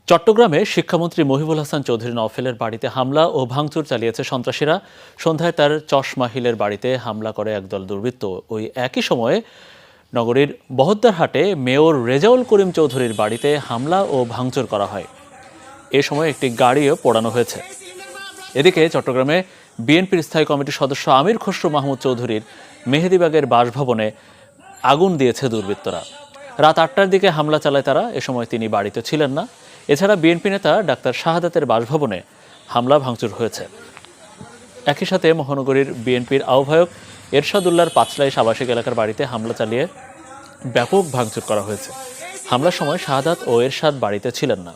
চট্টগ্রামে শিক্ষামন্ত্রী মহিবুল হাসান চৌধুরী নওফেলের বাড়িতে হামলা ও ভাঙচুর চালিয়েছে সন্ত্রাসীরা। সন্ধ্যায় তার চশমা হিলের বাড়িতে হামলা করে একদল দুর্বৃত্ত। ওই একই সময়ে নগরীর বহদ্দারহাটে মেয়র রেজাউল করিম চৌধুরীর বাড়িতে হামলা ও ভাঙচুর করা হয়। এ সময় একটি গাড়িও পোড়ানো হয়েছে। এদিকে চট্টগ্রামে বিএনপির স্থায়ী কমিটির সদস্য আমির খসরু মাহমুদ চৌধুরীর মেহেদীবাগের বাসভবনে আগুন দিয়েছে দুর্বৃত্তরা। রাত ৮টার দিকে হামলা চালায় তারা। এ সময় তিনি বাড়িতে ছিলেন না। এছাড়া বিএনপি নেতা ডাক্তার শাহাদাতের বাসভবনে হামলা ভাঙচুর হয়েছে। একই সাথে মহানগরীর বিএনপির আহ্বায়ক এরশাদুল্লাহর পাঁচলাইশ আবাসিক এলাকার বাড়িতে হামলা চালিয়ে ব্যাপক ভাঙচুর করা হয়েছে। হামলার সময় শাহাদাত ও এরশাদ বাড়িতে ছিলেন না।